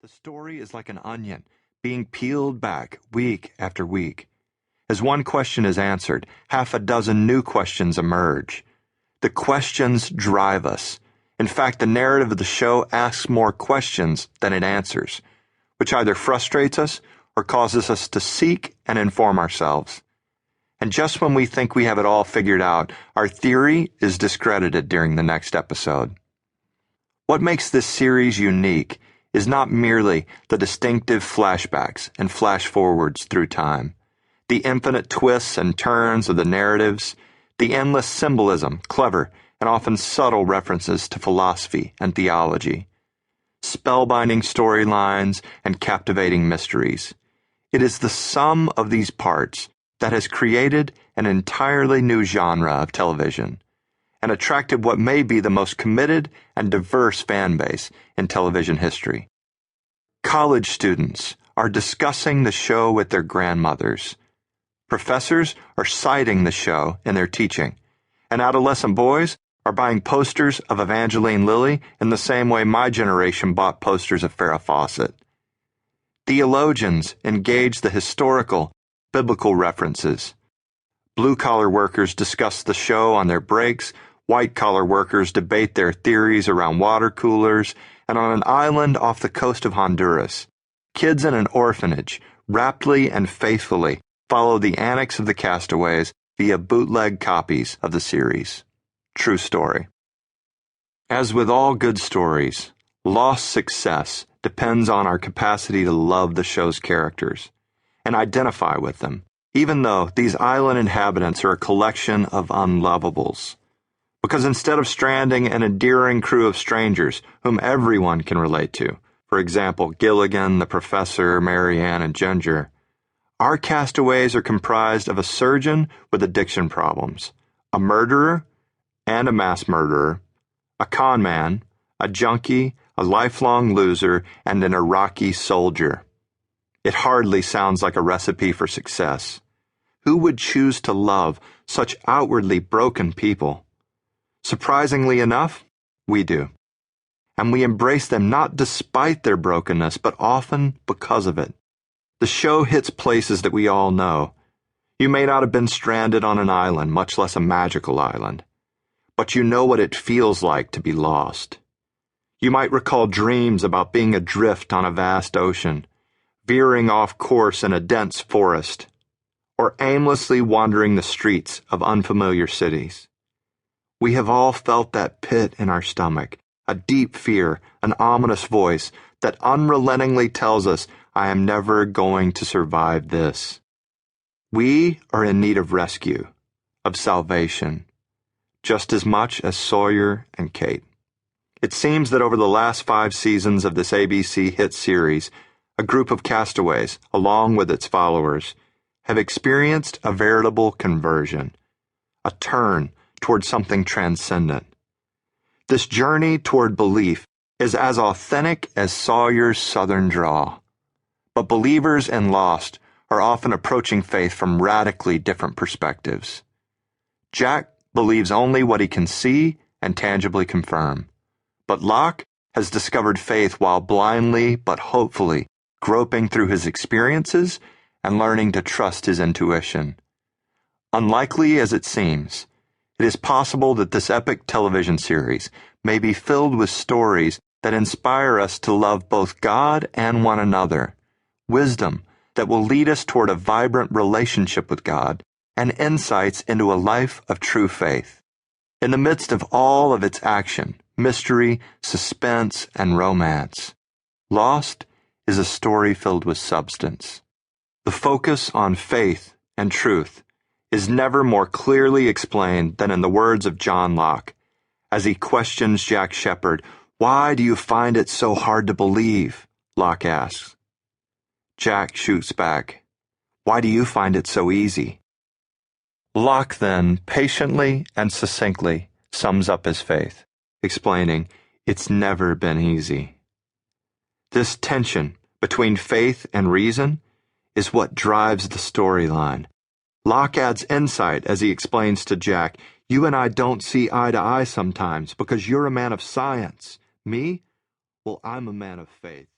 The story is like an onion, being peeled back week after week. As one question is answered, half a dozen new questions emerge. The questions drive us. In fact, the narrative of the show asks more questions than it answers, which either frustrates us or causes us to seek and inform ourselves. And just when we think we have it all figured out, our theory is discredited during the next episode. What makes this series unique is not merely the distinctive flashbacks and flash-forwards through time, the infinite twists and turns of the narratives, the endless symbolism, clever and often subtle references to philosophy and theology, spellbinding storylines and captivating mysteries. It is the sum of these parts that has created an entirely new genre of television and attracted what may be the most committed and diverse fan base in television history. College students are discussing the show with their grandmothers. Professors are citing the show in their teaching, and adolescent boys are buying posters of Evangeline Lilly in the same way my generation bought posters of Farrah Fawcett. Theologians engage the historical, biblical references. Blue-collar workers discuss the show on their breaks, white-collar workers debate their theories around water coolers, and on an island off the coast of Honduras, kids in an orphanage raptly and faithfully follow the antics of the castaways via bootleg copies of the series. True story. As with all good stories, lost success depends on our capacity to love the show's characters and identify with them, even though these island inhabitants are a collection of unlovables. Because instead of stranding an endearing crew of strangers whom everyone can relate to, for example, Gilligan, the professor, Marianne, and Ginger, our castaways are comprised of a surgeon with addiction problems, a murderer and a mass murderer, a con man, a junkie, a lifelong loser, and an Iraqi soldier. It hardly sounds like a recipe for success. Who would choose to love such outwardly broken people? Surprisingly enough, we do. And we embrace them not despite their brokenness, but often because of it. The show hits places that we all know. You may not have been stranded on an island, much less a magical island, but you know what it feels like to be lost. You might recall dreams about being adrift on a vast ocean, veering off course in a dense forest, or aimlessly wandering the streets of unfamiliar cities. We have all felt that pit in our stomach, a deep fear, an ominous voice that unrelentingly tells us, I am never going to survive this. We are in need of rescue, of salvation, just as much as Sawyer and Kate. It seems that over the last 5 seasons of this ABC hit series, a group of castaways, along with its followers, have experienced a veritable conversion, a turn toward something transcendent. This journey toward belief is as authentic as Sawyer's southern drawl. But believers and lost are often approaching faith from radically different perspectives. Jack believes only what he can see and tangibly confirm. But Locke has discovered faith while blindly but hopefully groping through his experiences and learning to trust his intuition. Unlikely as it seems, it is possible that this epic television series may be filled with stories that inspire us to love both God and one another, wisdom that will lead us toward a vibrant relationship with God, and insights into a life of true faith. In the midst of all of its action, mystery, suspense, and romance, Lost is a story filled with substance. The focus on faith and truth is never more clearly explained than in the words of John Locke, as he questions Jack Shephard, "Why do you find it so hard to believe?" Locke asks. Jack shoots back, "Why do you find it so easy?" Locke then patiently and succinctly sums up his faith, explaining, "It's never been easy." This tension between faith and reason is what drives the storyline. Locke adds insight as he explains to Jack, "You and I don't see eye to eye sometimes because you're a man of science. Me? Well, I'm a man of faith."